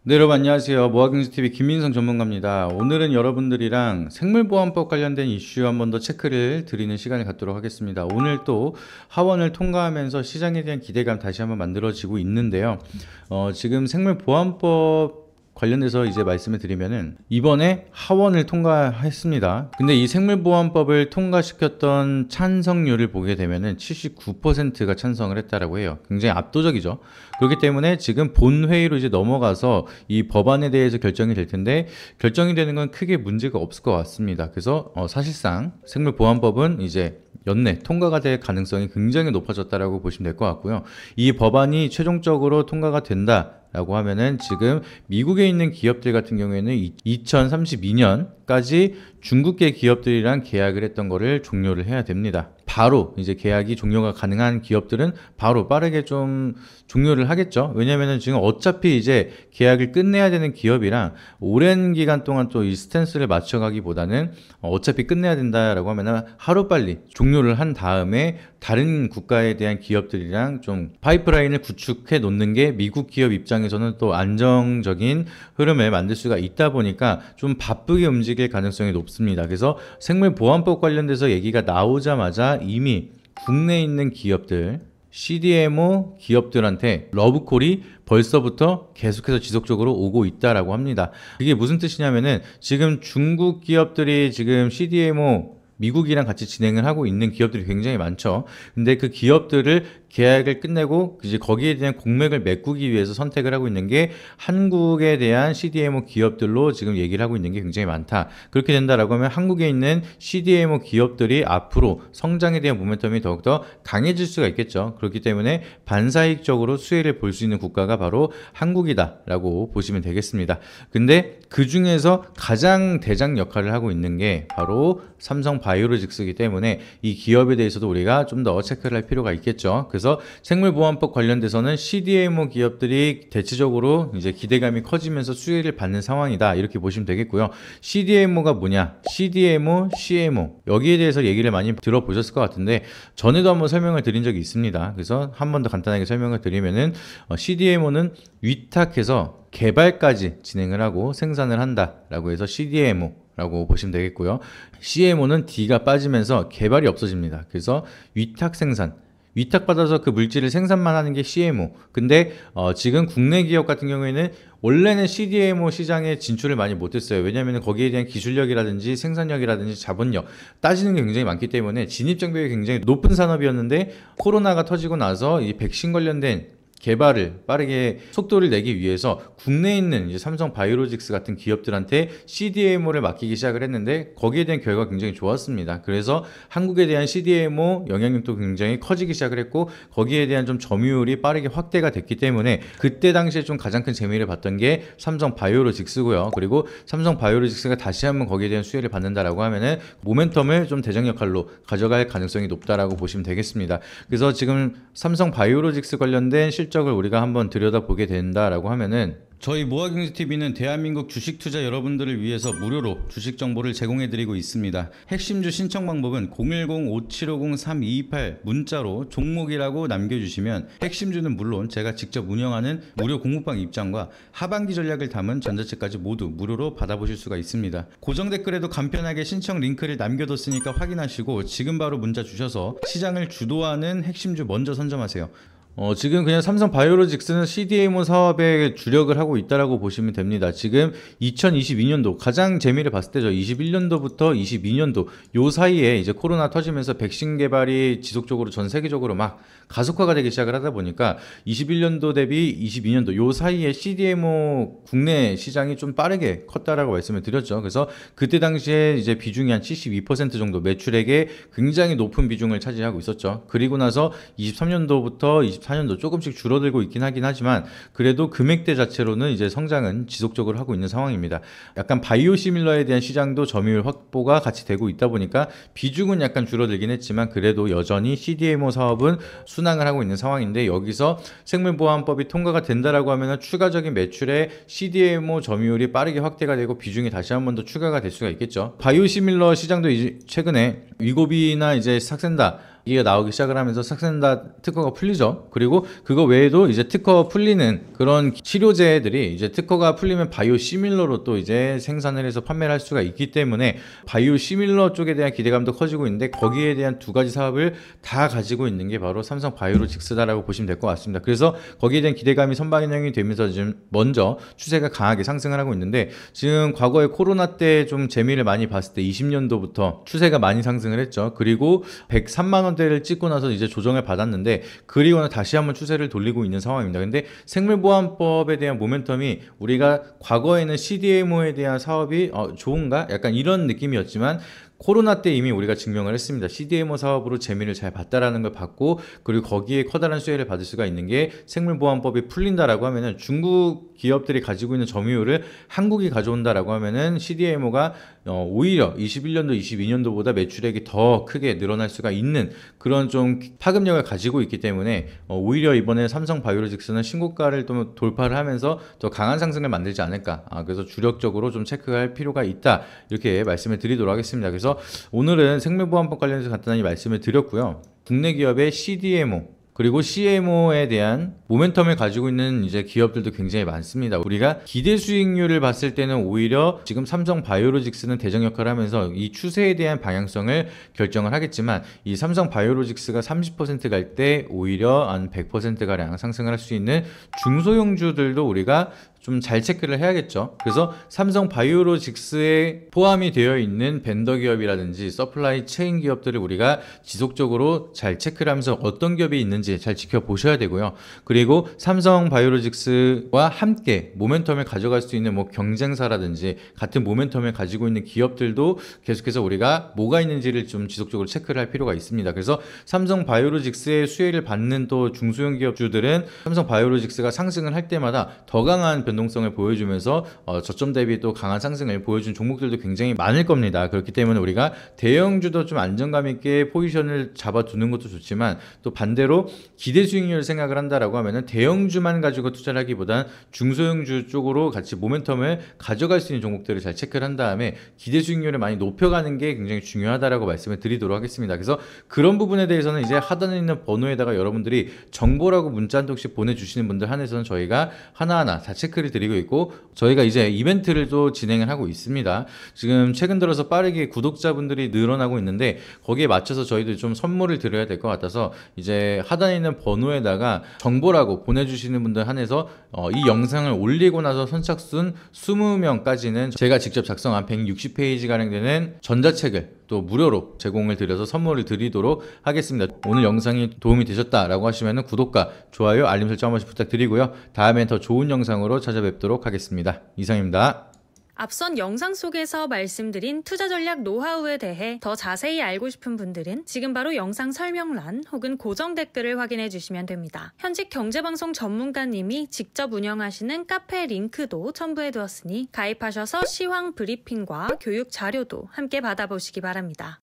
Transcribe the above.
네, 여러분 안녕하세요. 모아경제TV 김민성 전문가입니다. 오늘은 여러분들이랑 생물보안법 관련된 이슈 한 번 더 체크를 드리는 시간을 갖도록 하겠습니다. 오늘 또 하원을 통과하면서 시장에 대한 기대감 다시 한번 만들어지고 있는데요. 지금 생물보안법 관련돼서 이제 말씀을 드리면은 이번에 하원을 통과했습니다. 근데 이 생물보안법을 통과시켰던 찬성률을 보게 되면은 79%가 찬성을 했다라고 해요. 굉장히 압도적이죠. 그렇기 때문에 지금 본회의로 이제 넘어가서 이 법안에 대해서 결정이 될 텐데 결정이 되는 건 크게 문제가 없을 것 같습니다. 그래서 사실상 생물보안법은 이제 연내 통과가 될 가능성이 굉장히 높아졌다라고 보시면 될 것 같고요. 이 법안이 최종적으로 통과가 된다라고 하면은 지금 미국에 있는 기업들 같은 경우에는 2032년까지 중국계 기업들이랑 계약을 했던 거를 종료를 해야 됩니다. 바로 이제 계약이 종료가 가능한 기업들은 바로 빠르게 좀 종료를 하겠죠. 왜냐면은 지금 어차피 이제 계약을 끝내야 되는 기업이랑 오랜 기간 동안 또 이 스탠스를 맞춰가기보다는 어차피 끝내야 된다라고 하면은 하루빨리 종료를 한 다음에 다른 국가에 대한 기업들이랑 좀 파이프라인을 구축해 놓는 게 미국 기업 입장에서는 또 안정적인 흐름을 만들 수가 있다 보니까 좀 바쁘게 움직일 가능성이 높습니다. 그래서 생물보안법 관련돼서 얘기가 나오자마자 이미 국내에 있는 기업들, CDMO 기업들한테 러브콜이 벌써부터 계속해서 지속적으로 오고 있다라고 합니다. 그게 무슨 뜻이냐면은 지금 중국 기업들이 지금 CDMO 미국이랑 같이 진행을 하고 있는 기업들이 굉장히 많죠. 근데 그 기업들을 계약을 끝내고 이제 거기에 대한 공맥을 메꾸기 위해서 선택을 하고 있는 게 한국에 대한 CDMO 기업들로 지금 얘기를 하고 있는 게 굉장히 많다. 그렇게 된다라고 하면 한국에 있는 CDMO 기업들이 앞으로 성장에 대한 모멘텀이 더욱더 강해질 수가 있겠죠. 그렇기 때문에 반사익적으로 수혜를 볼 수 있는 국가가 바로 한국이다라고 보시면 되겠습니다. 근데 그 중에서 가장 대장 역할을 하고 있는 게 바로 삼성 바이오로직스이기 때문에 이 기업에 대해서도 우리가 좀 더 체크를 할 필요가 있겠죠. 그래서 생물보안법 관련돼서는 CDMO 기업들이 대체적으로 이제 기대감이 커지면서 수혜를 받는 상황이다. 이렇게 보시면 되겠고요. CDMO가 뭐냐? CDMO, CMO. 여기에 대해서 얘기를 많이 들어보셨을 것 같은데 전에도 한번 설명을 드린 적이 있습니다. 그래서 한 번 더 간단하게 설명을 드리면은 CDMO는 위탁해서 개발까지 진행을 하고 생산을 한다라고 해서 CDMO 라고 보시면 되겠고요. CMO는 D가 빠지면서 개발이 없어집니다. 그래서 위탁 생산, 위탁받아서 그 물질을 생산만 하는 게 CMO. 근데 지금 국내 기업 같은 경우에는 원래는 CDMO 시장에 진출을 많이 못했어요. 왜냐하면 거기에 대한 기술력이라든지 생산력이라든지 자본력 따지는 게 굉장히 많기 때문에 진입장벽이 굉장히 높은 산업이었는데 코로나가 터지고 나서 이 백신 관련된 개발을 빠르게 속도를 내기 위해서 국내에 있는 이제 삼성 바이오로직스 같은 기업들한테 CDMO를 맡기기 시작을 했는데 거기에 대한 결과가 굉장히 좋았습니다. 그래서 한국에 대한 CDMO 영향력도 굉장히 커지기 시작을 했고 거기에 대한 좀 점유율이 빠르게 확대가 됐기 때문에 그때 당시에 좀 가장 큰 재미를 봤던 게 삼성 바이오로직스고요. 그리고 삼성 바이오로직스가 다시 한번 거기에 대한 수혜를 받는다라고 하면은 모멘텀을 좀 대장 역할로 가져갈 가능성이 높다라고 보시면 되겠습니다. 그래서 지금 삼성 바이오로직스 관련된 실적을 우리가 한번 들여다보게 된다라고 하면은 저희 모아경제TV는 대한민국 주식 투자 여러분들을 위해서 무료로 주식 정보를 제공해드리고 있습니다. 핵심주 신청 방법은 010-5750-3228 문자로 종목이라고 남겨주시면 핵심주는 물론 제가 직접 운영하는 무료 공부방 입장과 하반기 전략을 담은 전자책까지 모두 무료로 받아보실 수가 있습니다. 고정 댓글에도 간편하게 신청 링크를 남겨뒀으니까 확인하시고 지금 바로 문자 주셔서 시장을 주도하는 핵심주 먼저 선점하세요. 지금 그냥 삼성 바이오로직스는 CDMO 사업에 주력을 하고 있다라고 보시면 됩니다. 지금 2022년도 가장 재미를 봤을 때죠. 21년도부터 22년도 요 사이에 이제 코로나 터지면서 백신 개발이 지속적으로 전 세계적으로 막 가속화가 되기 시작을 하다 보니까 21년도 대비 22년도 요 사이에 CDMO 국내 시장이 좀 빠르게 컸다라고 말씀을 드렸죠. 그래서 그때 당시에 이제 비중이 한 72% 정도 매출액에 굉장히 높은 비중을 차지하고 있었죠. 그리고 나서 23년도부터 24년도 조금씩 줄어들고 있긴 하긴 하지만 그래도 금액대 자체로는 이제 성장은 지속적으로 하고 있는 상황입니다. 약간 바이오시밀러에 대한 시장도 점유율 확보가 같이 되고 있다 보니까 비중은 약간 줄어들긴 했지만 그래도 여전히 CDMO 사업은 순항을 하고 있는 상황인데 여기서 생물보안법이 통과가 된다라고 하면 추가적인 매출에 CDMO 점유율이 빠르게 확대가 되고 비중이 다시 한 번 더 추가가 될 수가 있겠죠. 바이오시밀러 시장도 이제 최근에 위고비나 이제 삭센다 이게 나오기 시작을 하면서 삭센다 특허가 풀리죠. 그리고 그거 외에도 이제 특허 풀리는 그런 치료제들이 이제 특허가 풀리면 바이오 시밀러로 또 이제 생산을 해서 판매를 할 수가 있기 때문에 바이오 시밀러 쪽에 대한 기대감도 커지고 있는데, 거기에 대한 두 가지 사업을 다 가지고 있는 게 바로 삼성 바이오로직스다라고 보시면 될 것 같습니다. 그래서 거기에 대한 기대감이 선반영이 되면서 지금 먼저 추세가 강하게 상승을 하고 있는데, 지금 과거에 코로나 때 좀 재미를 많이 봤을 때 20년도부터 추세가 많이 상승을 했죠. 그리고 103만 원대를 찍고 나서 이제 조정을 받았는데, 그리고는 다시 한번 추세를 돌리고 있는 상황입니다. 근데 생물보안법에 대한 모멘텀이 우리가 과거에는 CDMO에 대한 사업이 좋은가? 약간 이런 느낌이었지만, 코로나 때 이미 우리가 증명을 했습니다. CDMO 사업으로 재미를 잘 봤다라는 걸 봤고, 그리고 거기에 커다란 수혜를 받을 수가 있는 게 생물보안법이 풀린다라고 하면은 중국 기업들이 가지고 있는 점유율을 한국이 가져온다라고 하면은 CDMO가 오히려 21년도, 22년도보다 매출액이 더 크게 늘어날 수가 있는 그런 좀 파급력을 가지고 있기 때문에 오히려 이번에 삼성 바이오로직스는 신고가를 또 돌파를 하면서 더 강한 상승을 만들지 않을까. 그래서 주력적으로 좀 체크할 필요가 있다, 이렇게 말씀을 드리도록 하겠습니다. 그래서 오늘은 생물보안법 관련해서 간단히 말씀을 드렸고요. 국내 기업의 CDMO 그리고 CMO에 대한 모멘텀을 가지고 있는 이제 기업들도 굉장히 많습니다. 우리가 기대 수익률을 봤을 때는 오히려 지금 삼성 바이오로직스는 대장 역할을 하면서 이 추세에 대한 방향성을 결정을 하겠지만, 이 삼성 바이오로직스가 30% 갈 때 오히려 한 100%가량 상승을 할 수 있는 중소형주들도 우리가 좀 잘 체크를 해야겠죠. 그래서 삼성 바이오로직스에 포함이 되어 있는 벤더 기업이라든지 서플라이 체인 기업들을 우리가 지속적으로 잘 체크를 하면서 어떤 기업이 있는지 잘 지켜보셔야 되고요. 그리고 삼성 바이오로직스와 함께 모멘텀을 가져갈 수 있는 뭐 경쟁사라든지 같은 모멘텀을 가지고 있는 기업들도 계속해서 우리가 뭐가 있는지를 좀 지속적으로 체크를 할 필요가 있습니다. 그래서 삼성 바이오로직스의 수혜를 받는 또 중소형 기업주들은 삼성 바이오로직스가 상승을 할 때마다 더 강한 변동성을 보여주면서 저점 대비 또 강한 상승을 보여준 종목들도 굉장히 많을 겁니다. 그렇기 때문에 우리가 대형주도 좀 안정감 있게 포지션을 잡아두는 것도 좋지만, 또 반대로 기대 수익률을 생각을 한다라고 하면은 대형주만 가지고 투자를 하기보단 중소형주 쪽으로 같이 모멘텀을 가져갈 수 있는 종목들을 잘 체크를 한 다음에 기대 수익률을 많이 높여가는 게 굉장히 중요하다라고 말씀을 드리도록 하겠습니다. 그래서 그런 부분에 대해서는 이제 하단에 있는 번호에다가 여러분들이 정보라고 문자 한 통씩 보내주시는 분들 한해서는 저희가 하나하나 다 체크를 드리고 있고, 저희가 이제 이벤트를 또 진행을 하고 있습니다. 지금 최근 들어서 빠르게 구독자분들이 늘어나고 있는데, 거기에 맞춰서 저희도 좀 선물을 드려야 될 것 같아서 이제 하단에 있는 번호에다가 정보라고 보내주시는 분들 한해서 이 영상을 올리고 나서 선착순 20명까지는 제가 직접 작성한 160페이지가량 되는 전자책을 또 무료로 제공을 드려서 선물을 드리도록 하겠습니다. 오늘 영상이 도움이 되셨다라고 하시면 구독과 좋아요, 알림 설정 한 번씩 부탁드리고요. 다음엔 더 좋은 영상으로 찾아뵙도록 하겠습니다. 이상입니다. 앞선 영상 속에서 말씀드린 투자 전략 노하우에 대해 더 자세히 알고 싶은 분들은 지금 바로 영상 설명란 혹은 고정 댓글을 확인해 주시면 됩니다. 현직 경제방송 전문가님이 직접 운영하시는 카페 링크도 첨부해 두었으니 가입하셔서 시황 브리핑과 교육 자료도 함께 받아보시기 바랍니다.